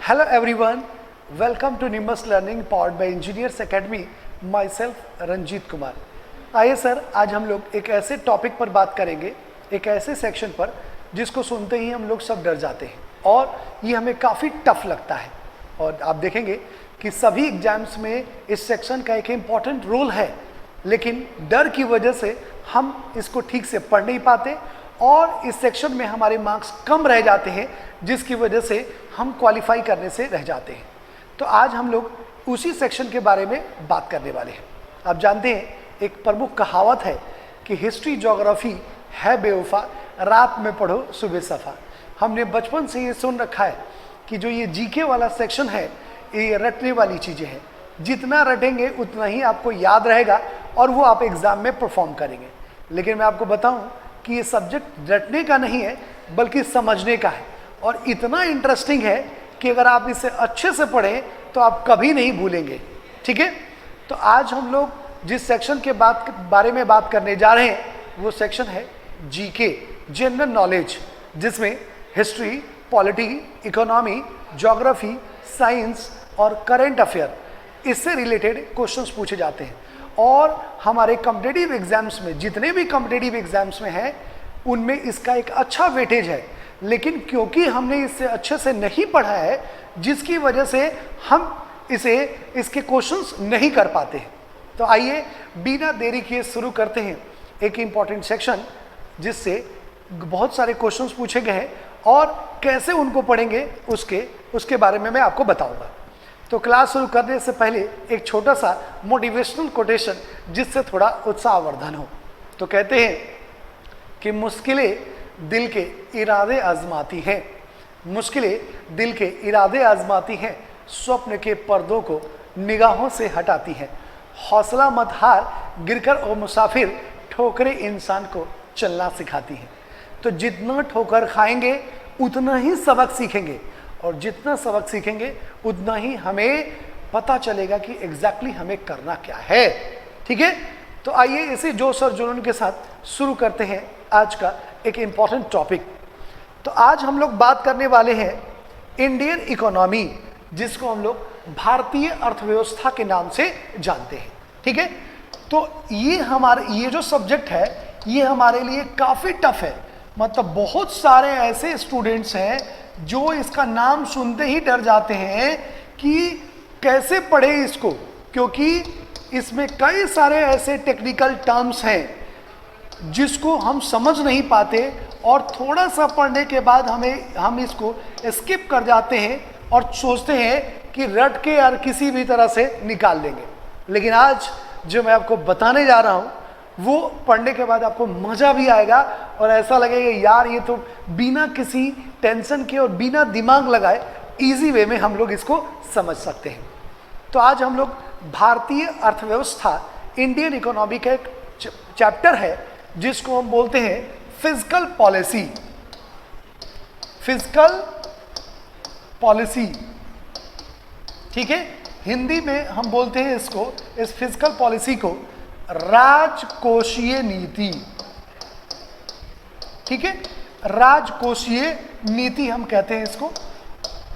Hello everyone, welcome to Nimbus Learning powered by Engineers Academy, myself Ranjit Kumar. आइए sir, आज हम लोग एक ऐसे टॉपिक पर बात करेंगे, एक ऐसे सेक्शन पर जिसको सुनते ही हम लोग सब डर जाते हैं और ये हमें काफ़ी टफ लगता है। और आप देखेंगे कि सभी एग्जाम्स में इस सेक्शन का एक इम्पॉर्टेंट रोल है, लेकिन डर की वजह से हम इसको ठीक से पढ़ नहीं पाते और इस सेक्शन में हमारे मार्क्स कम रह जाते हैं, जिसकी वजह से हम क्वालिफाई करने से रह जाते हैं। तो आज हम लोग उसी सेक्शन के बारे में बात करने वाले हैं। आप जानते हैं, एक प्रमुख कहावत है कि हिस्ट्री ज्योग्राफी है बेवफा, रात में पढ़ो सुबह सफ़ा। हमने बचपन से ये सुन रखा है कि जो ये जीके वाला सेक्शन है, ये रटने वाली चीज़ें हैं। जितना रटेंगे उतना ही आपको याद रहेगा और वो आप एग्ज़ाम में परफॉर्म करेंगे। लेकिन मैं आपको बताऊं कि ये सब्जेक्ट रटने का नहीं है, बल्कि समझने का है और इतना इंटरेस्टिंग है कि अगर आप इसे अच्छे से पढ़ें तो आप कभी नहीं भूलेंगे। ठीक है, तो आज हम लोग जिस सेक्शन के बारे में बात करने जा रहे हैं वो सेक्शन है जीके, जनरल नॉलेज, जिसमें history, polity, economy, geography, science और करंट अफेयर, इससे रिलेटेड क्वेश्चंस पूछे जाते हैं। और हमारे कॉम्पिटिटिव एग्जाम्स में, जितने भी कॉम्पिटिटिव एग्जाम्स में हैं, उनमें इसका एक अच्छा वेटेज है। लेकिन क्योंकि हमने इससे अच्छे से नहीं पढ़ा है, जिसकी वजह से हम इसके क्वेश्चंस नहीं कर पाते हैं। तो आइए बिना देरी किए शुरू करते हैं एक इम्पॉर्टेंट सेक्शन, जिससे बहुत सारे क्वेश्चंस पूछे गए हैं और कैसे उनको पढ़ेंगे उसके बारे में मैं आपको बताऊंगा। तो क्लास शुरू करने से पहले एक छोटा सा मोटिवेशनल कोटेशन, जिससे थोड़ा उत्साहवर्धन हो। तो कहते हैं कि मुश्किलें दिल के इरादे आजमाती हैं, मुश्किलें दिल के इरादे आजमाती हैं, स्वप्न के पर्दों को निगाहों से हटाती हैं। हौसला मत हार, गिरकर ओ मुसाफिर, ठोकरें इंसान को चलना सिखाती हैं। तो जितना ठोकर खाएंगे उतना ही सबक सीखेंगे और जितना सबक सीखेंगे उतना ही हमें पता चलेगा कि एग्जैक्टली हमें करना क्या है। ठीक है, तो आइए इसी जोश और जुनून के साथ शुरू करते हैं आज का एक इम्पॉर्टेंट टॉपिक। तो आज हम लोग बात करने वाले हैं इंडियन इकोनॉमी, जिसको हम लोग भारतीय अर्थव्यवस्था के नाम से जानते हैं। ठीक है, तो ये जो सब्जेक्ट है, ये हमारे लिए काफ़ी टफ है। मतलब बहुत सारे ऐसे स्टूडेंट्स हैं जो इसका नाम सुनते ही डर जाते हैं कि कैसे पढ़े इसको, क्योंकि इसमें कई सारे ऐसे टेक्निकल टर्म्स हैं जिसको हम समझ नहीं पाते और थोड़ा सा पढ़ने के बाद हम इसको स्किप कर जाते हैं और सोचते हैं कि रट के यार किसी भी तरह से निकाल लेंगे। लेकिन आज जो मैं आपको बताने जा रहा हूँ वो पढ़ने के बाद आपको मज़ा भी आएगा और ऐसा लगेगा यार ये तो बिना किसी टेंशन के और बिना दिमाग लगाए इजी वे में हम लोग इसको समझ सकते हैं। तो आज हम लोग भारतीय अर्थव्यवस्था, इंडियन इकोनॉमी का एक चैप्टर है जिसको हम बोलते हैं फिस्कल पॉलिसी। फिस्कल पॉलिसी, ठीक है, हिंदी में हम बोलते हैं इस फिस्कल पॉलिसी को राजकोषीय नीति। ठीक है, राजकोषीय नीति हम कहते हैं इसको।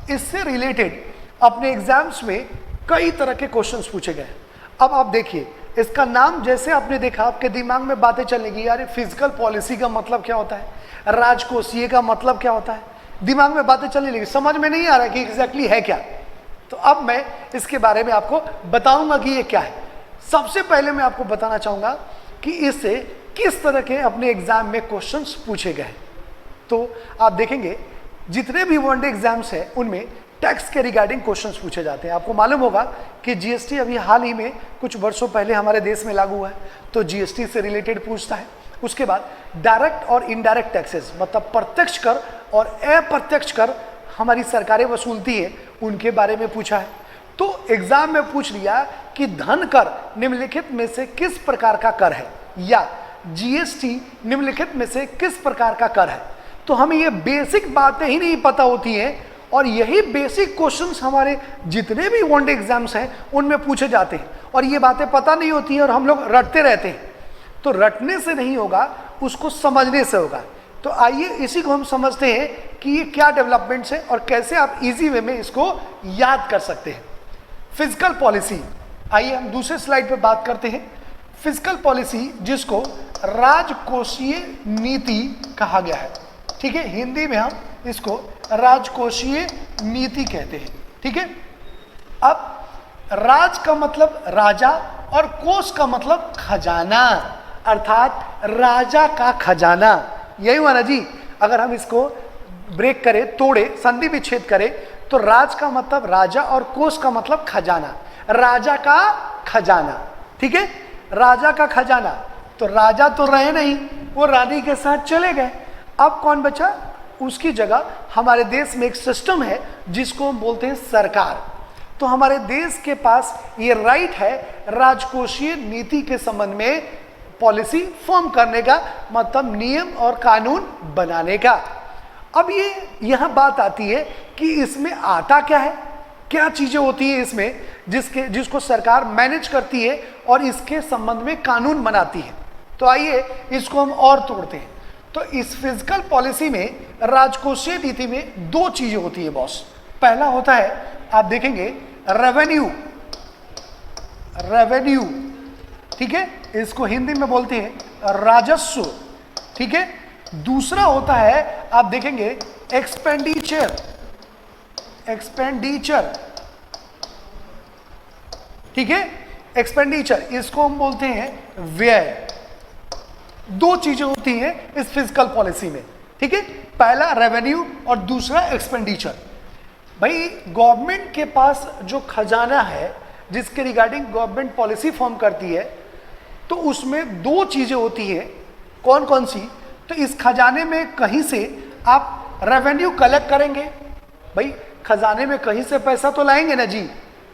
इससे रिलेटेड अपने एग्जाम्स में कई तरह के क्वेश्चंस पूछे गए। अब आप देखिए, इसका नाम जैसे आपने देखा, आपके दिमाग में बातें चलेगी, यार फिजिकल पॉलिसी का मतलब क्या होता है, राजकोषीय का मतलब क्या होता है, दिमाग में बातें चलने लगी, समझ में नहीं आ रहा कि एग्जैक्टली है क्या। तो अब मैं इसके बारे में आपको बताऊंगा कि ये क्या है। सबसे पहले मैं आपको बताना चाहूंगा कि इससे किस तरह के अपने एग्जाम में क्वेश्चंस पूछे गए। तो आप देखेंगे जितने भी वनडे एग्जाम्स हैं उनमें टैक्स के रिगार्डिंग क्वेश्चंस पूछे जाते हैं। आपको मालूम होगा कि जीएसटी अभी हाल ही में कुछ वर्षों पहले हमारे देश में लागू हुआ है, तो जीएसटी से रिलेटेड पूछता है। उसके बाद डायरेक्ट और इनडायरेक्ट टैक्सेस, मतलब प्रत्यक्ष कर और अप्रत्यक्ष कर हमारी सरकारें वसूलती हैं, उनके बारे में पूछा है। तो एग्जाम में पूछ लिया कि धन कर निम्नलिखित में से किस प्रकार का कर है, या जीएसटी निम्नलिखित में से किस प्रकार का कर है। तो हमें ये बेसिक बातें ही नहीं पता होती हैं और यही बेसिक क्वेश्चंस हमारे जितने भी वनडे एग्जाम्स हैं उनमें पूछे जाते हैं और ये बातें पता नहीं होती हैं और हम लोग रटते रहते हैं। तो रटने से नहीं होगा, उसको समझने से होगा तो आइए इसी को हम समझते हैं कि ये क्या डेवलपमेंट्स है और कैसे आप इजी वे में इसको याद कर सकते हैं। फिजिकल पॉलिसी, आइए हम दूसरे स्लाइड पे बात करते हैं। फिजिकल पॉलिसी जिसको राजकोषीय नीति कहा गया है, ठीक है, हिंदी में हम इसको राजकोषीय नीति कहते हैं, ठीक है। अब राज का मतलब राजा और कोष का मतलब खजाना, अर्थात राजा का खजाना, यही हुआ ना जी। अगर हम इसको ब्रेक करें, तोड़े, संधि विच्छेद करें, तो राज का मतलब राजा और कोष का मतलब खजाना, राजा का खजाना, ठीक है, राजा का खजाना। तो राजा तो रहे नहीं, वो रानी के साथ चले गए। अब कौन बचा? उसकी जगह हमारे देश में एक सिस्टम है जिसको हम बोलते हैं सरकार। तो हमारे देश के पास ये राइट है राजकोषीय नीति के संबंध में पॉलिसी फॉर्म करने का, मतलब नियम और कानून बनाने का। अब ये यहां बात आती है कि इसमें आता क्या है, क्या चीजें होती है इसमें जिसको सरकार मैनेज करती है और इसके संबंध में कानून बनाती है। तो आइए इसको हम और तोड़ते हैं। तो इस फिजिकल पॉलिसी में, राजकोषीय नीति में दो चीजें होती है बॉस। पहला होता है, आप देखेंगे, रेवेन्यू, रेवेन्यू, ठीक है, इसको हिंदी में बोलते हैं राजस्व, ठीक है। दूसरा होता है, आप देखेंगे, एक्सपेंडिचर, एक्सपेंडिचर, ठीक है, एक्सपेंडिचर, इसको हम बोलते हैं व्यय। दो चीजें होती हैं इस फिजिकल पॉलिसी में, ठीक है, पहला रेवेन्यू और दूसरा एक्सपेंडिचर। भाई गवर्नमेंट के पास जो खजाना है जिसके रिगार्डिंग गवर्नमेंट पॉलिसी फॉर्म करती है, तो उसमें दो चीजें होती हैं। कौन कौन सी? तो इस खजाने में कहीं से आप रेवेन्यू कलेक्ट करेंगे, भाई खजाने में कहीं से पैसा तो लाएंगे ना जी,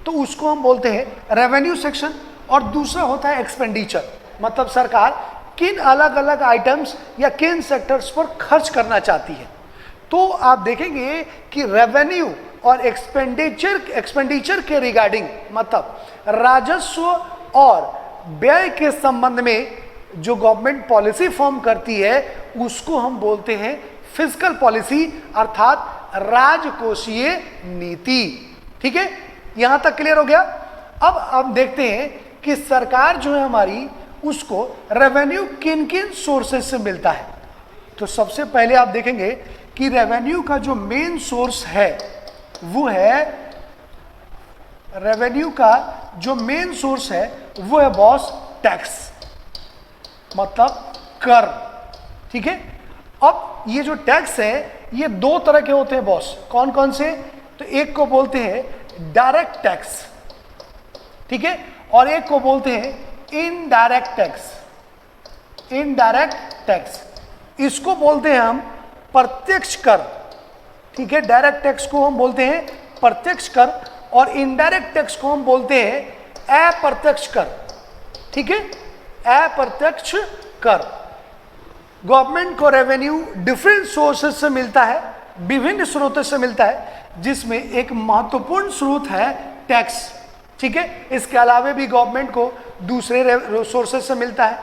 तो उसको हम बोलते हैं रेवेन्यू सेक्शन। और दूसरा होता है एक्सपेंडिचर, मतलब सरकार किन अलग अलग आइटम्स या किन सेक्टर्स पर खर्च करना चाहती है। तो आप देखेंगे कि रेवेन्यू और एक्सपेंडिचर के रिगार्डिंग, मतलब राजस्व और व्यय के संबंध में जो गवर्नमेंट पॉलिसी फॉर्म करती है, उसको हम बोलते हैं फिजिकल पॉलिसी, अर्थात राजकोषीय नीति, ठीक है। यहां तक क्लियर हो गया। अब हम देखते हैं कि सरकार जो है हमारी, उसको रेवेन्यू किन किन सोर्सेज से मिलता है। तो सबसे पहले आप देखेंगे कि रेवेन्यू का जो मेन सोर्स है वो है, रेवेन्यू का जो मेन सोर्स है वो है बॉस टैक्स, मतलब कर, ठीक है। अब ये जो टैक्स है ये दो तरह के होते हैं बॉस। कौन कौन से? तो एक को बोलते हैं डायरेक्ट टैक्स, ठीक है, और एक को बोलते हैं इनडायरेक्ट टैक्स, इनडायरेक्ट टैक्स। इसको बोलते हैं हम प्रत्यक्ष कर, ठीक है, डायरेक्ट टैक्स को हम बोलते हैं प्रत्यक्ष कर और इनडायरेक्ट टैक्स को हम बोलते हैं अप्रत्यक्ष कर, ठीक है, अप्रत्यक्ष कर। गवर्नमेंट को रेवेन्यू डिफरेंट सोर्सेज से मिलता है, विभिन्न स्रोतों से मिलता है, जिसमें एक महत्वपूर्ण स्रोत है टैक्स, ठीक है। इसके अलावा भी गवर्नमेंट को दूसरे सोर्सेज से मिलता है।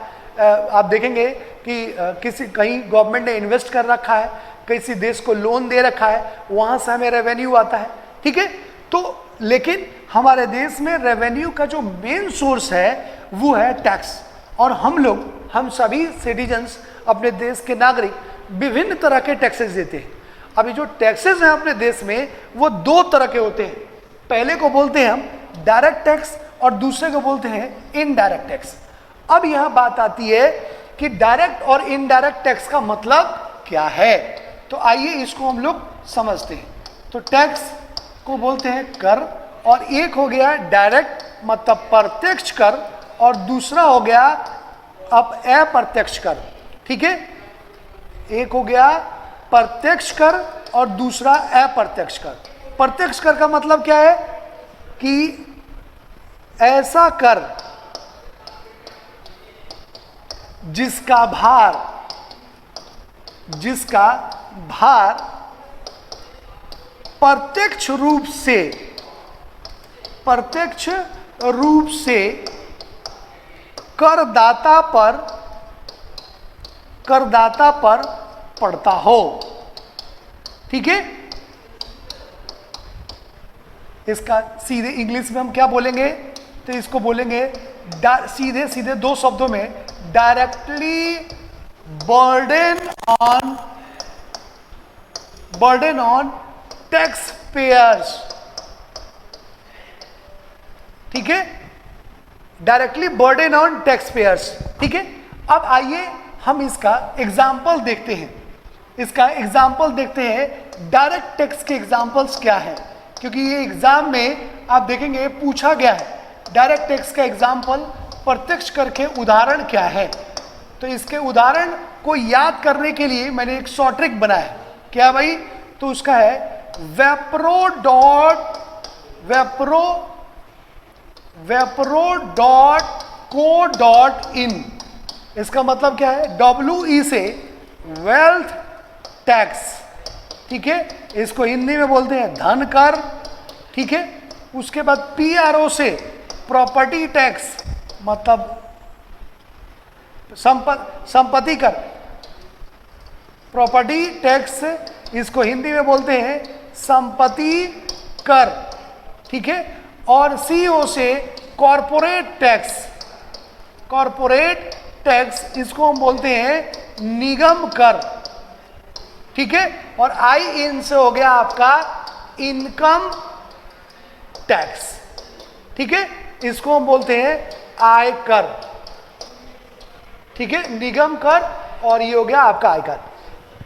आप देखेंगे कि कहीं गवर्नमेंट ने इन्वेस्ट कर रखा है, किसी देश को लोन दे रखा है, वहां से हमें रेवेन्यू आता है, ठीक है। तो लेकिन हमारे देश में रेवेन्यू का जो मेन सोर्स है वो है टैक्स। और हम सभी सिटीजन्स, अपने देश के नागरिक विभिन्न तरह के टैक्सेस देते हैं। अभी जो टैक्सेस हैं अपने देश में वो दो तरह के होते हैं। पहले को बोलते हैं हम डायरेक्ट टैक्स और दूसरे को बोलते हैं इनडायरेक्ट टैक्स। अब यहां बात आती है कि डायरेक्ट और इनडायरेक्ट टैक्स का मतलब क्या है। तो आइए इसको हम लोग समझते हैं। तो टैक्स को बोलते हैं कर, और एक हो गया डायरेक्ट मतलब प्रत्यक्ष कर, और दूसरा हो गया अब अप्रत्यक्ष कर, ठीक है। एक हो गया प्रत्यक्ष कर और दूसरा अप्रत्यक्ष कर। प्रत्यक्ष कर का मतलब क्या है कि ऐसा कर जिसका भार प्रत्यक्ष रूप से करदाता पर पड़ता हो। ठीक है, इसका सीधे इंग्लिश में हम क्या बोलेंगे, तो इसको बोलेंगे सीधे सीधे दो शब्दों में, directly burden on tax payers. ठीक है, directly burden on tax payers. ठीक है, अब आइए हम इसका एग्जाम्पल देखते हैं। इसका एग्जाम्पल देखते हैं, डायरेक्ट टैक्स के एग्जाम्पल्स क्या है, क्योंकि ये एग्जाम में आप देखेंगे पूछा गया है डायरेक्ट टैक्स का एग्जाम्पल, प्रत्यक्ष कर के उदाहरण क्या है। तो इसके उदाहरण को याद करने के लिए मैंने एक शॉर्ट ट्रिक बनाया है। क्या भाई, तो उसका है wepro.co.in। इसका मतलब क्या है, WE से वेल्थ टैक्स। ठीक है, इसको हिंदी में बोलते हैं धन कर। ठीक है, उसके बाद PRO से प्रॉपर्टी टैक्स, मतलब संपत्ति कर, प्रॉपर्टी टैक्स, इसको हिंदी में बोलते हैं संपत्ति कर। ठीक है, और CO से कॉरपोरेट टैक्स, इसको हम बोलते हैं निगम कर। ठीक है, और IN से हो गया आपका इनकम टैक्स। ठीक है, इसको हम बोलते हैं आयकर। ठीक है, निगम कर, और ये हो गया आपका आयकर।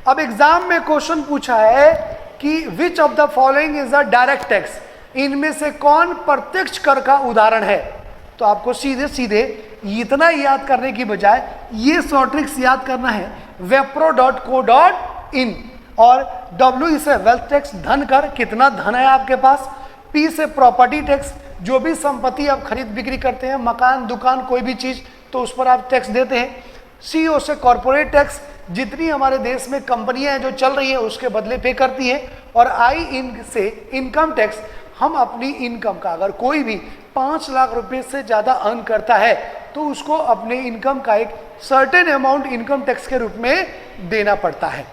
अब एग्जाम में क्वेश्चन पूछा है कि which of the following is a direct tax, इनमें से कौन प्रत्यक्ष कर का उदाहरण है। तो आपको सीधे सीधे इतना याद करने की बजाय ये शॉर्ट ट्रिक्स याद करना है, wepro.co.in, और W से वेल्थ टैक्स, धन कर, कितना धन है आपके पास, P से प्रॉपर्टी टैक्स, जो भी संपत्ति आप खरीद बिक्री करते हैं, मकान दुकान कोई भी चीज, तो उस पर आप टैक्स देते हैं। CO से कॉरपोरेट टैक्स, जितनी हमारे देश में कंपनियां हैं जो चल रही हैं उसके बदले पे करती हैं। और IN से इनकम टैक्स, हम अपनी इनकम का, अगर कोई भी 5 लाख रुपए से ज्यादा अर्न करता है तो उसको अपने इनकम का एक सर्टेन अमाउंट इनकम टैक्स के रूप में देना पड़ता है।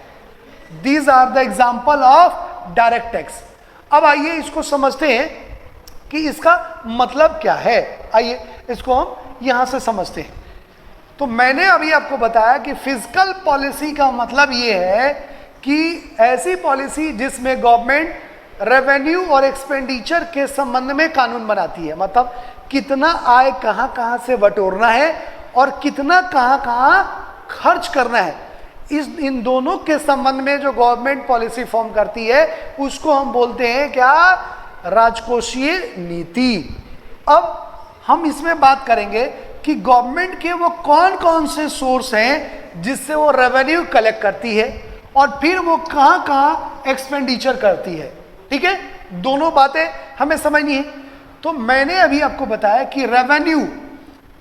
These are the example of direct tax. अब आइए इसको समझते हैं कि इसका मतलब क्या है। आइए इसको हम यहां से समझते हैं। तो मैंने अभी आपको बताया कि फिजिकल पॉलिसी का मतलब ये है कि ऐसी पॉलिसी जिसमें गवर्नमेंट रेवेन्यू और एक्सपेंडिचर के संबंध में कानून बनाती है, मतलब कितना आय कहां कहां से बटोरना है और कितना कहां कहां खर्च करना है, इन दोनों के संबंध में जो गवर्नमेंट पॉलिसी फॉर्म करती है उसको हम बोलते हैं क्या, राजकोषीय नीति। अब हम इसमें बात करेंगे कि गवर्नमेंट के वो कौन कौन से सोर्स हैं जिससे वो रेवेन्यू कलेक्ट करती है और फिर वो कहां कहां एक्सपेंडिचर करती है। ठीक है, दोनों बातें हमें समझनी है। तो मैंने अभी आपको बताया कि रेवेन्यू,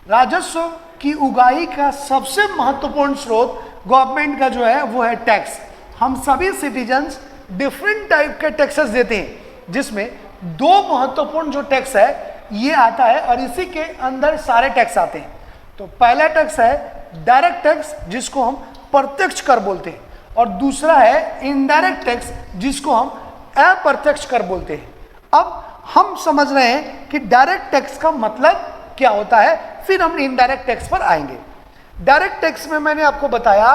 राजस्व की उगाही का सबसे महत्वपूर्ण स्रोत गवर्नमेंट का जो है वो है टैक्स। हम सभी सिटीजन्स डिफरेंट टाइप के टैक्सेस देते हैं, जिसमें दो महत्वपूर्ण जो टैक्स है ये आता है और इसी के अंदर सारे टैक्स आते हैं। तो पहला टैक्स है डायरेक्ट टैक्स, जिसको हम प्रत्यक्ष कर बोलते हैं, और दूसरा है इनडायरेक्ट टैक्स, जिसको हम अप्रत्यक्ष कर बोलते हैं। अब हम समझ रहे हैं कि डायरेक्ट टैक्स का मतलब क्या होता है, फिर हम इनडायरेक्ट टैक्स पर आएंगे। डायरेक्ट टैक्स में मैंने आपको बताया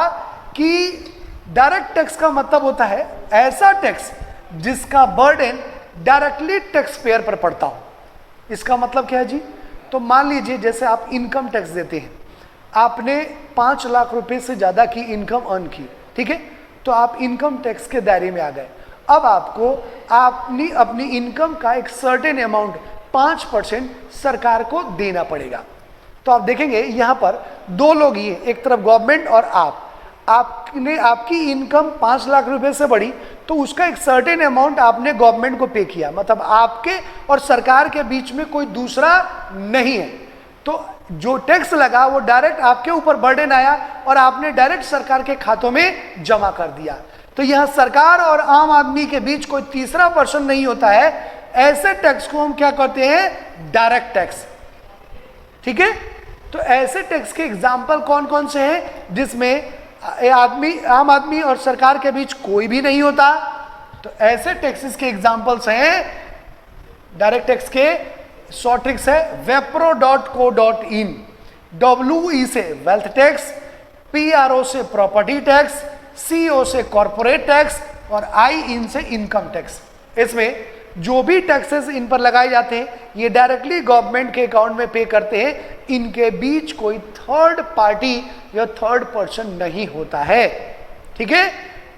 कि डायरेक्ट टैक्स का मतलब होता है ऐसा टैक्स जिसका बर्डन डायरेक्टली टैक्स पेयर पर पड़ता हो। इसका मतलब क्या है जी, तो मान लीजिए जैसे आप इनकम टैक्स देते हैं, आपने 5 लाख रुपए से ज्यादा की इनकम अर्न की, ठीक है, तो आप इनकम टैक्स के दायरे में आ गए। अब आपको अपनी इनकम का एक सर्टेन अमाउंट 5% सरकार को देना पड़ेगा। तो आप देखेंगे यहां पर दो लोग ही हैं, एक तरफ गवर्नमेंट और आपकी इनकम 5 लाख रुपए से बढ़ी तो उसका एक सर्टेन अमाउंट आपने गवर्नमेंट को पे किया, मतलब आपके और सरकार के बीच में कोई दूसरा नहीं है। तो जो टैक्स लगा वो डायरेक्ट आपके ऊपर बर्डन आया और आपने डायरेक्ट सरकार के खातों में जमा कर दिया। तो यह सरकार और आम आदमी के बीच कोई तीसरा पर्सन नहीं होता है। ऐसे टैक्स को हम क्या कहते हैं, डायरेक्ट टैक्स। ठीक है, तो ऐसे टैक्स के एग्जाम्पल कौन कौन से हैं जिसमें आम आदमी और सरकार के बीच कोई भी नहीं होता। तो ऐसे टैक्सेस के एग्जांपल्स हैं, डायरेक्ट टैक्स के शॉर्ट ट्रिक्स है wipro.co.in। WE से वेल्थ टैक्स, PRO से प्रॉपर्टी टैक्स, CO से कॉर्पोरेट टैक्स और IN से इनकम टैक्स। इसमें जो भी टैक्सेस इन पर लगाए जाते हैं ये डायरेक्टली गवर्नमेंट के अकाउंट में पे करते हैं, इनके बीच कोई थर्ड पार्टी या थर्ड पर्सन नहीं होता है। ठीक है,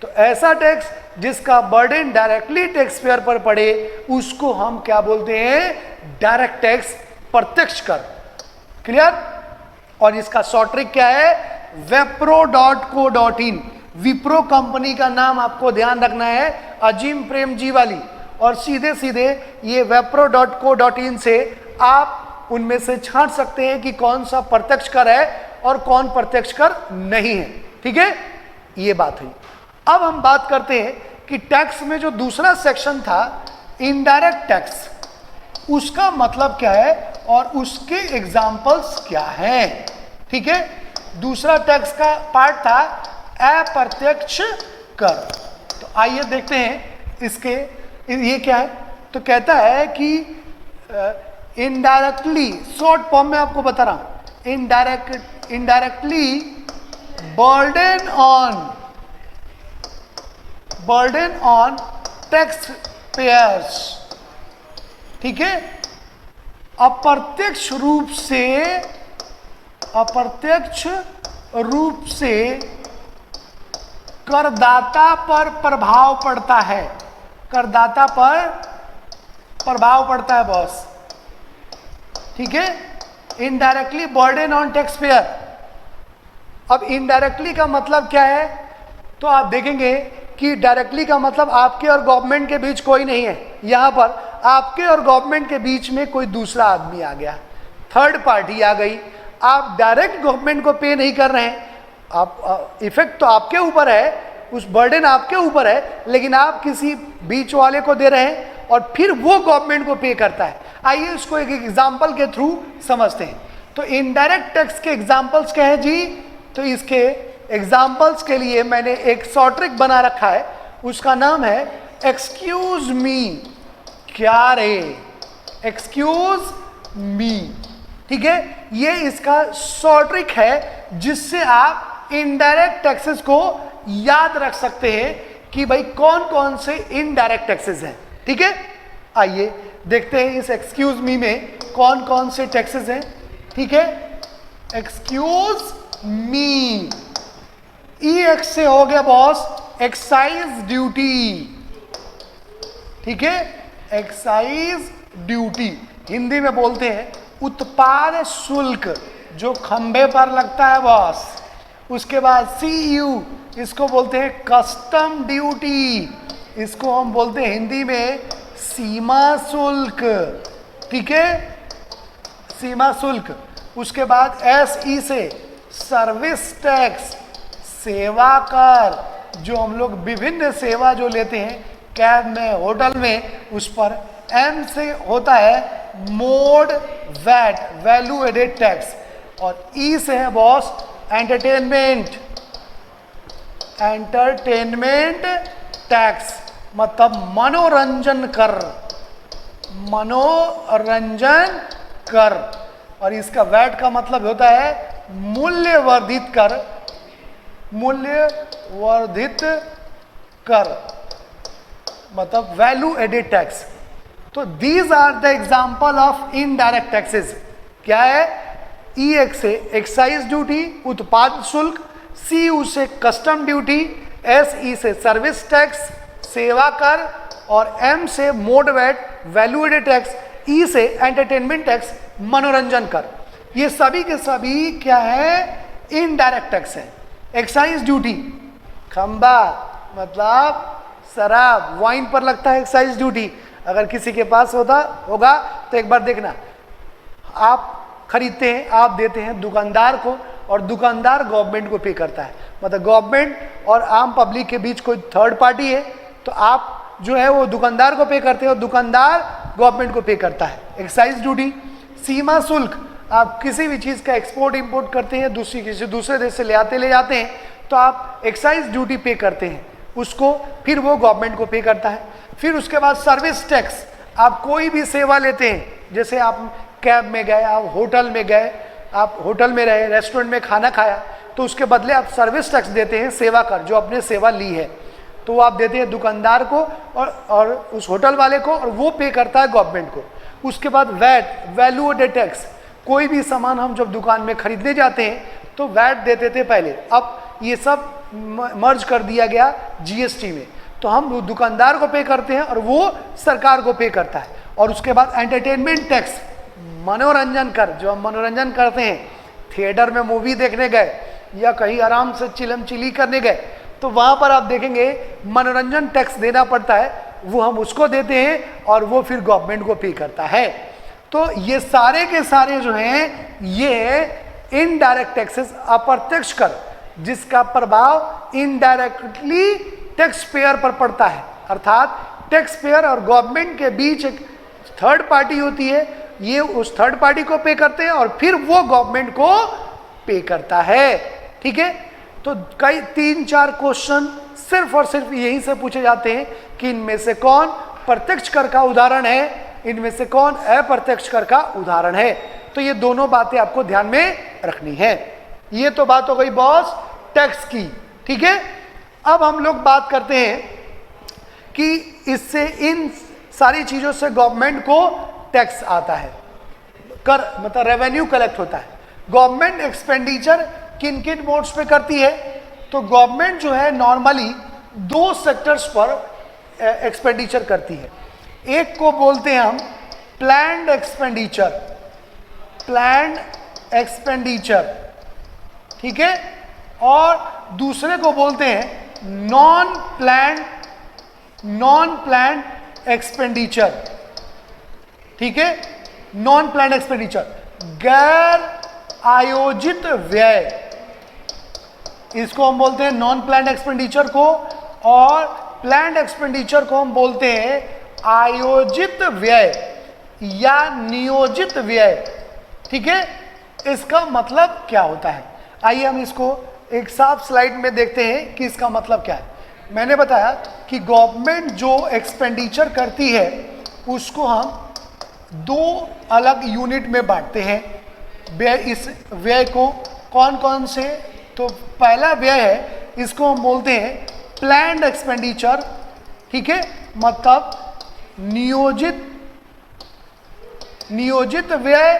तो ऐसा टैक्स जिसका बर्डन डायरेक्टली टैक्स पेयर पर पड़े उसको हम क्या बोलते हैं, डायरेक्ट टैक्स, प्रत्यक्ष कर। क्लियर? और इसका शॉर्ट ट्रिक क्या है, wipro.co.in। विप्रो कंपनी का नाम आपको ध्यान रखना है, अजीम प्रेम जी वाली, और सीधे सीधे ये wipro.co.in से आप उनमें से छांट सकते हैं कि कौन सा प्रत्यक्ष कर है और कौन प्रत्यक्ष कर नहीं है। ठीक है, ये बात हुई। अब हम बात करते हैं कि टैक्स में जो दूसरा सेक्शन था इनडायरेक्ट टैक्स, उसका मतलब क्या है और उसके एग्जाम्पल्स क्या हैं। ठीक है, दूसरा टैक्स का पार्ट था अप्रत्यक्ष कर। तो आइए देखते हैं इसके, ये क्या है। तो कहता है कि इनडायरेक्टली, शॉर्ट फॉर्म में आपको बता रहा हूं, indirectly burden on tax payers. ठीक है, अप्रत्यक्ष रूप से करदाता पर प्रभाव पड़ता है, करदाता पर प्रभाव पड़ता है बॉस। ठीक है, indirectly burden on tax payer. अब इनडायरेक्टली का मतलब क्या है, तो आप देखेंगे कि डायरेक्टली का मतलब आपके और गवर्नमेंट के बीच कोई नहीं है। यहां पर आपके और गवर्नमेंट के बीच में कोई दूसरा आदमी आ गया, थर्ड पार्टी आ गई। आप डायरेक्ट गवर्नमेंट को पे नहीं कर रहे हैं, आप इफेक्ट तो आपके ऊपर है, उस बर्डन आपके ऊपर है, लेकिन आप किसी बीच वाले को दे रहे हैं और फिर वो गवर्नमेंट को पे करता है। आइए इसको एक एग्जांपल के थ्रू समझते हैं। तो इनडायरेक्ट टैक्स के एग्जांपल्स क्या है जी, तो इसके एग्जांपल्स के लिए मैंने एक शॉर्ट ट्रिक बना रखा है, उसका नाम है एक्सक्यूज मी। क्या रे, एक्सक्यूज मी। ठीक है, ये इसका शॉर्ट ट्रिक है जिससे आप इनडायरेक्ट टैक्सेस को याद रख सकते हैं कि भाई कौन कौन से इनडायरेक्ट टैक्सेस हैं। ठीक है, आइए देखते हैं इस एक्सक्यूज मी में कौन कौन से टैक्सेस हैं। ठीक है, एक्सक्यूज मी, EX से हो गया बॉस एक्साइज ड्यूटी। ठीक है, एक्साइज ड्यूटी हिंदी में बोलते हैं उत्पाद शुल्क, जो खंभे पर लगता है बॉस। उसके बाद CU, इसको बोलते हैं कस्टम ड्यूटी, इसको हम बोलते हैं हिंदी में सीमा शुल्क। ठीक है, सीमा शुल्क। उसके बाद SE से सर्विस टैक्स, सेवा कर, जो हम लोग विभिन्न सेवा जो लेते हैं कैब में, होटल में, उस पर। M से होता है MODVAT, value added tax. और E से है बॉस एंटरटेनमेंट टैक्स, मतलब मनोरंजन कर, मनोरंजन कर। और इसका वैट का मतलब होता है मूल्य वर्धित कर, मूल्य वर्धित कर, मतलब वैल्यू एडेड टैक्स। तो these are the example of indirect taxes. क्या है, EX से एक्साइज ड्यूटी, उत्पाद शुल्क, CU से कस्टम ड्यूटी, SE से सर्विस टैक्स, सेवा कर, और M से MODVAT, value added tax, E से एंटरटेनमेंट टैक्स, मनोरंजन कर। ये सभी के सभी क्या है, इनडायरेक्ट टैक्स है। एक्साइज ड्यूटी, खंबा मतलब शराब, वाइन पर लगता है एक्साइज ड्यूटी। अगर किसी के पास होगा तो एक बार देखना, आप खरीदते हैं, आप देते हैं दुकानदार को, और दुकानदार गवर्नमेंट को पे करता है। मतलब गवर्नमेंट और आम पब्लिक के बीच कोई थर्ड पार्टी है, तो आप जो है वो दुकानदार को पे करते हैं और दुकानदार गवर्नमेंट को पे करता है। Excise duty. सीमा शुल्क, आप किसी भी चीज़ का एक्सपोर्ट इंपोर्ट करते हैं, किसी दूसरे देश से ले जाते हैं, तो आप एक्साइज ड्यूटी पे करते हैं उसको, फिर वो गवर्नमेंट को पे करता है। फिर उसके बाद सर्विस टैक्स, आप कोई भी सेवा लेते हैं, जैसे आप कैब में गए, आप होटल में गए, आप होटल में रहे, रेस्टोरेंट में खाना खाया, तो उसके बदले आप सर्विस टैक्स देते हैं सेवा कर, जो आपने सेवा ली है तो वो आप देते हैं दुकानदार को और उस होटल वाले को, और वो पे करता है गवर्नमेंट को। उसके बाद वैट, वैल्यू एडेड टैक्स, कोई भी सामान हम जब दुकान में खरीदने जाते हैं तो वैट देते थे पहले, अब ये सब मर्ज कर दिया गया जीएसटी में, तो हम वो दुकानदार को पे करते हैं और वो सरकार को पे करता है। और उसके बाद एंटरटेनमेंट टैक्स, मनोरंजन कर, जो हम मनोरंजन करते हैं, थिएटर में मूवी देखने गए या कहीं आराम से चिलम चिली करने गए, तो वहां पर आप देखेंगे मनोरंजन टैक्स देना पड़ता है, वो हम उसको देते हैं और वो फिर गवर्नमेंट को पे करता है। तो ये सारे के सारे जो हैं ये इनडायरेक्ट टैक्सेस, अप्रत्यक्ष कर, जिसका प्रभाव इनडायरेक्टली टैक्स पेयर पर पड़ता है, अर्थात टैक्स पेयर और गवर्नमेंट के बीच एक थर्ड पार्टी होती है, ये उस थर्ड पार्टी को पे करते हैं और फिर वो गवर्नमेंट को पे करता है। ठीक है, तो कई 3-4 क्वेश्चन सिर्फ और सिर्फ यहीं से पूछे जाते हैं कि इनमें से कौन प्रत्यक्ष कर का उदाहरण है, इनमें से कौन अप्रत्यक्ष कर का उदाहरण है। तो ये दोनों बातें आपको ध्यान में रखनी है। ये तो बात हो गई बॉस टैक्स की। ठीक है, अब हम लोग बात करते हैं कि इससे, इन सारी चीजों से गवर्नमेंट को टैक्स आता है, कर मतलब रेवेन्यू कलेक्ट होता है। गवर्नमेंट एक्सपेंडिचर किन किन मोड्स पे करती है, तो गवर्नमेंट जो है नॉर्मली 2 सेक्टर्स पर एक्सपेंडिचर करती है। एक को बोलते हैं हम प्लान्ड एक्सपेंडिचर, प्लान्ड एक्सपेंडिचर, ठीक है, और दूसरे को बोलते हैं नॉन प्लान्ड एक्सपेंडिचर। ठीक है, नॉन प्लान्ड एक्सपेंडिचर, गैर आयोजित व्यय, इसको हम बोलते हैं नॉन प्लान्ड एक्सपेंडिचर को, और प्लान्ड एक्सपेंडिचर को हम बोलते हैं आयोजित व्यय या नियोजित व्यय। ठीक है, इसका मतलब क्या होता है, आइए हम इसको एक साफ स्लाइड में देखते हैं कि इसका मतलब क्या है। मैंने बताया कि गवर्नमेंट जो एक्सपेंडिचर करती है उसको हम 2 अलग यूनिट में बांटते हैं। व्यय, इस व्यय को कौन कौन से, तो पहला व्यय है, इसको हम बोलते हैं प्लान्ड एक्सपेंडिचर। ठीक है, मतलब नियोजित व्यय।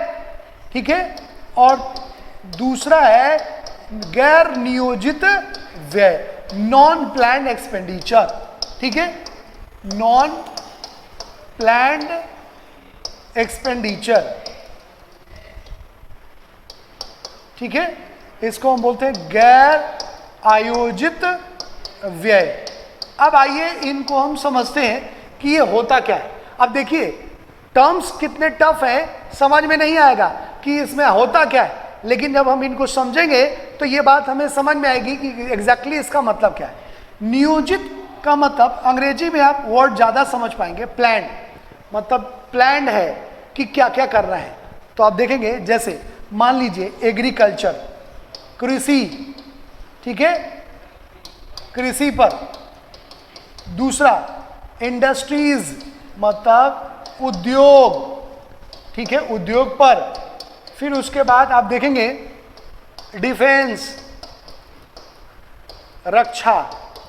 ठीक है, और दूसरा है गैर नियोजित व्यय, नॉन प्लान्ड एक्सपेंडिचर। ठीक है, नॉन प्लान्ड एक्सपेंडिचर। ठीक है, इसको हम बोलते हैं गैर आयोजित व्यय। अब आइए इनको हम समझते हैं कि ये होता क्या है। अब देखिए टर्म्स कितने टफ है, समझ में नहीं आएगा कि इसमें होता क्या है, लेकिन जब हम इनको समझेंगे तो ये बात हमें समझ में आएगी कि एग्जैक्टली इसका मतलब क्या है। नियोजित का मतलब, अंग्रेजी में आप वर्ड ज़्यादा समझ पाएंगे, प्लान्ड, मतलब प्लान्ड है कि क्या क्या कर रहा है। तो आप देखेंगे जैसे मान लीजिए एग्रीकल्चर, कृषि, ठीक है, कृषि पर। दूसरा इंडस्ट्रीज, मतलब उद्योग, ठीक है, उद्योग पर। फिर उसके बाद आप देखेंगे डिफेंस, रक्षा।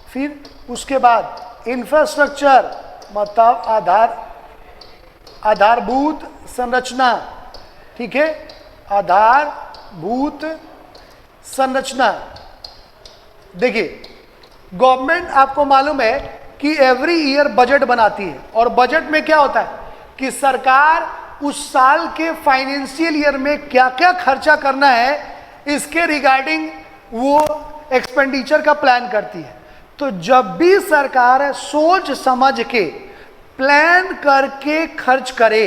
फिर उसके बाद इंफ्रास्ट्रक्चर, मतलब आधारभूत संरचना। ठीक है, आधारभूत संरचना। देखिए गवर्नमेंट, आपको मालूम है कि एवरी ईयर बजट बनाती है, और बजट में क्या होता है कि सरकार उस साल के फाइनेंशियल ईयर में क्या क्या खर्चा करना है, इसके रिगार्डिंग वो एक्सपेंडिचर का प्लान करती है। तो जब भी सरकार सोच समझ के प्लान करके खर्च करे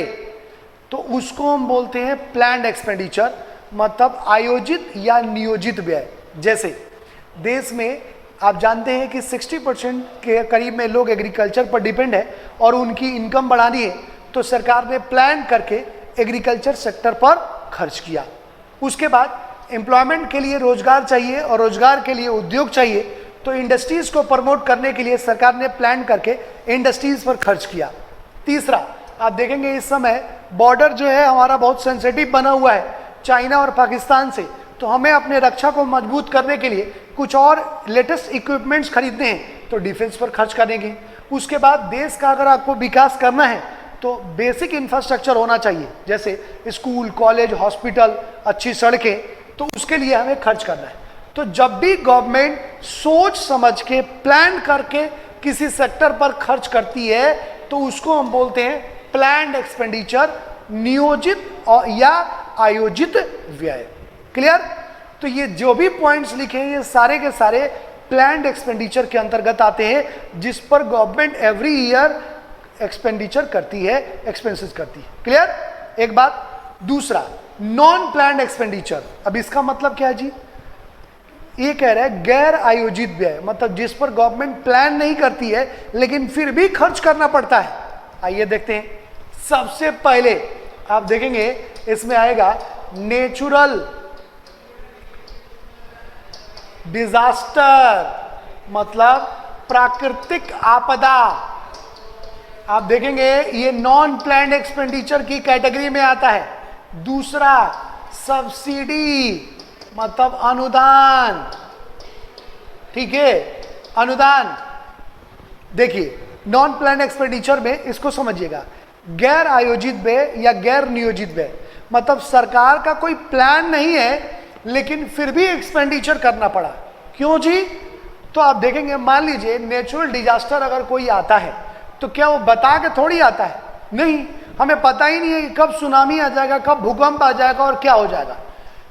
तो उसको हम बोलते हैं प्लान्ड एक्सपेंडिचर, मतलब आयोजित या नियोजित व्यय। जैसे देश में आप जानते हैं कि 60% के करीब में लोग एग्रीकल्चर पर डिपेंड है और उनकी इनकम बढ़ानी है, तो सरकार ने प्लान करके एग्रीकल्चर सेक्टर पर खर्च किया। उसके बाद एम्प्लॉयमेंट के लिए रोजगार चाहिए और रोजगार के लिए उद्योग चाहिए, तो इंडस्ट्रीज को प्रमोट करने के लिए सरकार ने प्लान करके इंडस्ट्रीज पर खर्च किया। तीसरा, आप देखेंगे इस समय बॉर्डर जो है हमारा बहुत सेंसिटिव बना हुआ है चाइना और पाकिस्तान से, तो हमें अपने रक्षा को मजबूत करने के लिए कुछ और लेटेस्ट इक्विपमेंट्स खरीदने हैं तो डिफेंस पर खर्च करेंगे। उसके बाद देश का अगर आपको विकास करना है तो बेसिक इंफ्रास्ट्रक्चर होना चाहिए, जैसे स्कूल, कॉलेज, हॉस्पिटल, अच्छी सड़कें, तो उसके लिए हमें खर्च करना है। तो जब भी गवर्नमेंट सोच समझ के प्लान करके किसी सेक्टर पर खर्च करती है तो उसको हम बोलते हैं प्लान्ड एक्सपेंडिचर, नियोजित या आयोजित व्यय। क्लियर? तो ये जो भी पॉइंट्स लिखे हैं ये सारे के सारे प्लान्ड एक्सपेंडिचर के अंतर्गत आते हैं, जिस पर गवर्नमेंट एवरी ईयर एक्सपेंडिचर करती है, एक्सपेंसेस करती है। क्लियर? एक बात। दूसरा, नॉन प्लान्ड एक्सपेंडिचर। अब इसका मतलब क्या है जी? ये कह रहा है गैर आयोजित व्यय, मतलब जिस पर गवर्नमेंट प्लान नहीं करती है लेकिन फिर भी खर्च करना पड़ता है। आइए देखते हैं। सबसे पहले आप देखेंगे इसमें आएगा नेचुरल डिजास्टर, मतलब प्राकृतिक आपदा। आप देखेंगे ये नॉन प्लान्ड एक्सपेंडिचर की कैटेगरी में आता है। दूसरा, सब्सिडी, मतलब अनुदान। ठीक है, अनुदान। देखिए नॉन प्लान एक्सपेंडिचर में इसको समझिएगा, गैर आयोजित व्यय या गैर नियोजित व्यय, मतलब सरकार का कोई प्लान नहीं है लेकिन फिर भी एक्सपेंडिचर करना पड़ा। क्यों जी? तो आप देखेंगे, मान लीजिए नेचुरल डिजास्टर अगर कोई आता है तो क्या वो बता के थोड़ी आता है? नहीं, हमें पता ही नहीं है कि कब सुनामी आ जाएगा, कब भूकंप आ जाएगा और क्या हो जाएगा।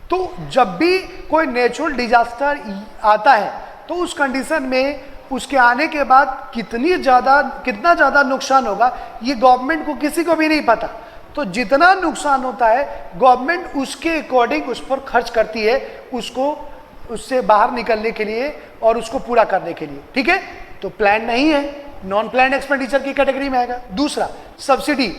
तो जब भी कोई नेचुरल डिजास्टर आता है तो उस कंडीशन में उसके आने के बाद कितना ज़्यादा नुकसान होगा ये गवर्नमेंट को किसी को भी नहीं पता। तो जितना नुकसान होता है गवर्नमेंट उसके अकॉर्डिंग उस पर खर्च करती है, उससे बाहर निकलने के लिए और उसको पूरा करने के लिए। ठीक है, तो प्लान नहीं है, नॉन प्लान एक्सपेंडिचर की कैटेगरी में आएगा। दूसरा, सब्सिडी।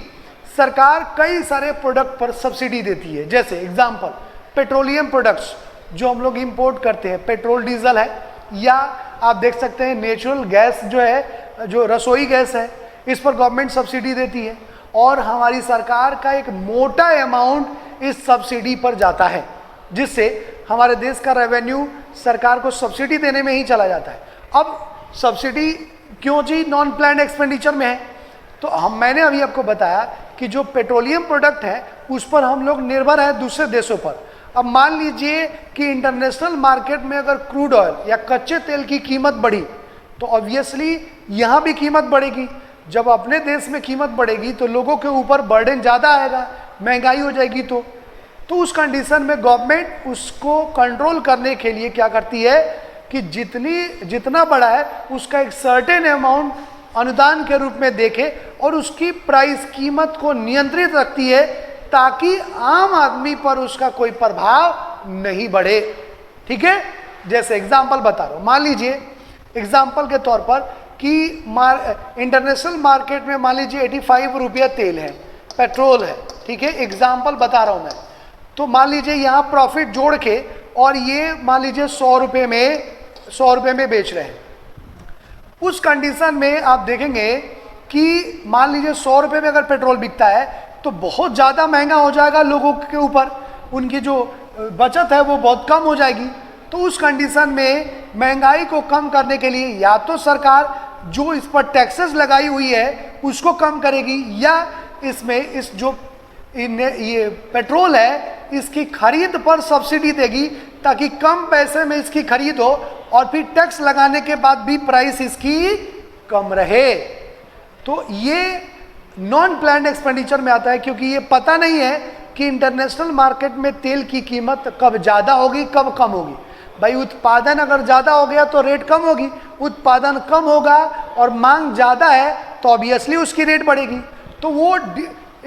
सरकार कई सारे प्रोडक्ट पर सब्सिडी देती है, जैसे एग्जाम्पल पेट्रोलियम प्रोडक्ट्स जो हम लोग इंपोर्ट करते हैं, पेट्रोल डीजल है, या आप देख सकते हैं नेचुरल गैस जो है, जो रसोई गैस है, इस पर गवर्नमेंट सब्सिडी देती है और हमारी सरकार का एक मोटा अमाउंट इस सब्सिडी पर जाता है, जिससे हमारे देश का रेवेन्यू सरकार को सब्सिडी देने में ही चला जाता है। अब सब्सिडी क्यों जी नॉन प्लान्ड एक्सपेंडिचर में है? तो मैंने अभी आपको बताया कि जो पेट्रोलियम प्रोडक्ट है उस पर हम लोग निर्भर हैं दूसरे देशों पर। अब मान लीजिए कि इंटरनेशनल मार्केट में अगर क्रूड ऑयल या कच्चे तेल की कीमत बढ़ी तो ऑब्वियसली यहाँ भी कीमत बढ़ेगी। जब अपने देश में कीमत बढ़ेगी तो लोगों के ऊपर बर्डन ज़्यादा आएगा, महंगाई हो जाएगी। तो उस कंडीशन में गवर्नमेंट उसको कंट्रोल करने के लिए क्या करती है कि जितना बड़ा है उसका एक सर्टेन अमाउंट अनुदान के रूप में देखे और उसकी प्राइस कीमत को नियंत्रित रखती है ताकि आम आदमी पर उसका कोई प्रभाव नहीं बढ़े। ठीक है, जैसे एग्जांपल बता रहा हूँ, मान लीजिए एग्जांपल के तौर पर कि इंटरनेशनल मार्केट में मान लीजिए 85 रुपया तेल है, पेट्रोल है। ठीक है, एग्जांपल बता रहा हूँ मैं। तो मान लीजिए यहाँ प्रॉफिट जोड़ के और ये मान लीजिए 100 रुपये में बेच रहे हैं। उस कंडीशन में आप देखेंगे कि मान लीजिए 100 रुपये में अगर पेट्रोल बिकता है तो बहुत ज़्यादा महंगा हो जाएगा लोगों के ऊपर, उनकी जो बचत है वो बहुत कम हो जाएगी। तो उस कंडीशन में महंगाई को कम करने के लिए या तो सरकार जो इस पर टैक्सेस लगाई हुई है उसको कम करेगी, या इसमें ये पेट्रोल है इसकी खरीद पर सब्सिडी देगी ताकि कम पैसे में इसकी खरीद हो और फिर टैक्स लगाने के बाद भी प्राइस इसकी कम रहे। तो ये नॉन प्लान्ड एक्सपेंडिचर में आता है क्योंकि ये पता नहीं है कि इंटरनेशनल मार्केट में तेल की कीमत कब ज़्यादा होगी कब कम होगी। भाई उत्पादन अगर ज़्यादा हो गया तो रेट कम होगी, उत्पादन कम होगा और मांग ज़्यादा है तो ऑब्वियसली उसकी रेट बढ़ेगी। तो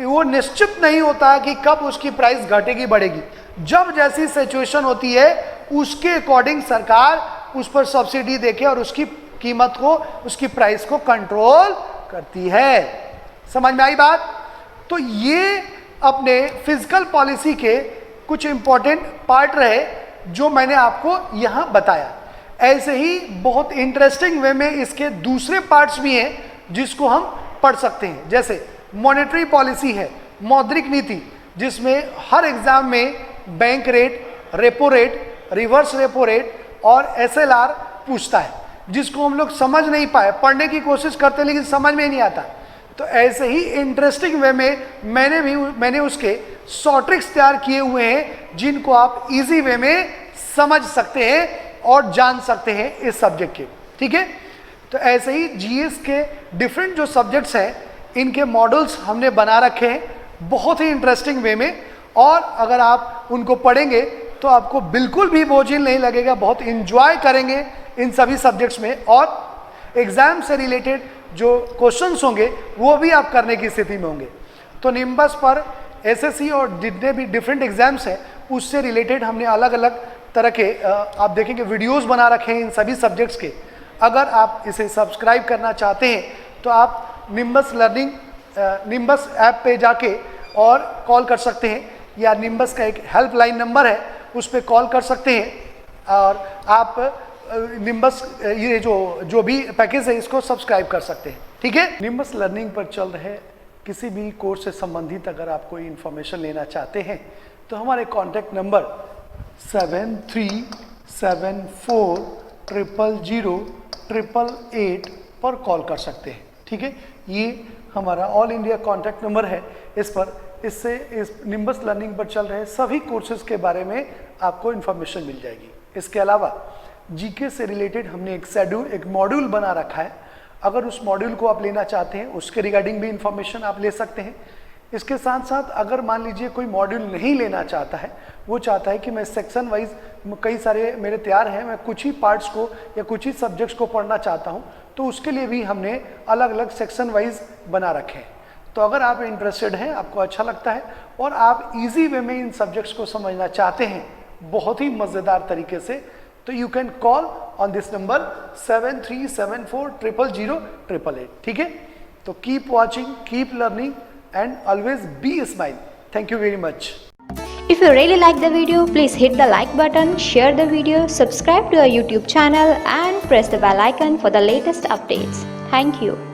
वो निश्चित नहीं होता है कि कब उसकी प्राइस घटेगी बढ़ेगी। जब जैसी सिचुएशन होती है उसके अकॉर्डिंग सरकार उस पर सब्सिडी देके और उसकी कीमत को, उसकी प्राइस को कंट्रोल करती है। समझ में आई बात? तो ये अपने फिजिकल पॉलिसी के कुछ इंपॉर्टेंट पार्ट रहे जो मैंने आपको यहाँ बताया। ऐसे ही बहुत इंटरेस्टिंग वे में इसके दूसरे पार्ट्स भी हैं जिसको हम पढ़ सकते हैं, जैसे मॉनेटरी पॉलिसी है, मौद्रिक नीति, जिसमें हर एग्जाम में bank rate, repo rate, reverse repo rate और SLR पूछता है, जिसको हम लोग समझ नहीं पाए, पढ़ने की कोशिश करते लेकिन समझ में नहीं आता। तो ऐसे ही इंटरेस्टिंग वे में मैंने उसके शॉर्ट ट्रिक्स तैयार किए हुए हैं जिनको आप इजी वे में समझ सकते हैं और जान सकते हैं इस सब्जेक्ट के। ठीक है, तो ऐसे ही GS के डिफरेंट जो सब्जेक्ट्स हैं इनके मॉडल्स हमने बना रखे हैं बहुत ही इंटरेस्टिंग वे में, और अगर आप उनको पढ़ेंगे तो आपको बिल्कुल भी बोझिल नहीं लगेगा, बहुत इंजॉय करेंगे इन सभी सब्जेक्ट्स में, और एग्जाम से रिलेटेड जो क्वेश्चंस होंगे वो भी आप करने की स्थिति में होंगे। तो निम्बस पर SSC और जितने भी डिफरेंट एग्जाम्स हैं उससे रिलेटेड हमने अलग अलग तरह के आप देखेंगे वीडियोस बना रखे हैं इन सभी सब्जेक्ट्स के। अगर आप इसे सब्सक्राइब करना चाहते हैं तो आप निम्बस ऐप पे जाके और कॉल कर सकते हैं, या निम्बस का एक हेल्पलाइन नंबर है उस पर कॉल कर सकते हैं और आप निम्बस ये जो भी पैकेज है इसको सब्सक्राइब कर सकते हैं। ठीक है, निम्बस लर्निंग पर चल रहे किसी भी कोर्स से संबंधित अगर आप कोई इन्फॉर्मेशन लेना चाहते हैं तो हमारे कॉन्टैक्ट नंबर 7374000888 पर कॉल कर सकते हैं। ठीक है, ये हमारा ऑल इंडिया कॉन्टैक्ट नंबर है। इससे इस निम्बस लर्निंग पर चल रहे सभी कोर्सेज के बारे में आपको इन्फॉर्मेशन मिल जाएगी। इसके अलावा GK से रिलेटेड हमने एक मॉड्यूल बना रखा है, अगर उस मॉड्यूल को आप लेना चाहते हैं उसके रिगार्डिंग भी इंफॉर्मेशन आप ले सकते हैं। इसके साथ साथ अगर मान लीजिए कोई मॉड्यूल नहीं लेना चाहता है, वो चाहता है कि मैं सेक्शन वाइज कई सारे मेरे तैयार हैं, मैं कुछ ही पार्ट्स को या कुछ ही सब्जेक्ट्स को पढ़ना चाहता हूं, तो उसके लिए भी हमने अलग अलग सेक्शन वाइज बना रखे हैं। तो अगर आप इंटरेस्टेड हैं, आपको अच्छा लगता है और आप इजी वे में इन सब्जेक्ट्स को समझना चाहते हैं बहुत ही मज़ेदार तरीके से, तो you can call on this number 7374000888। ठीक है, तो keep watching, keep learning and always be a smile. Thank you very much. If you really like the video, please hit the like button, share the video, subscribe to our YouTube channel and press the bell icon for the latest updates. Thank you.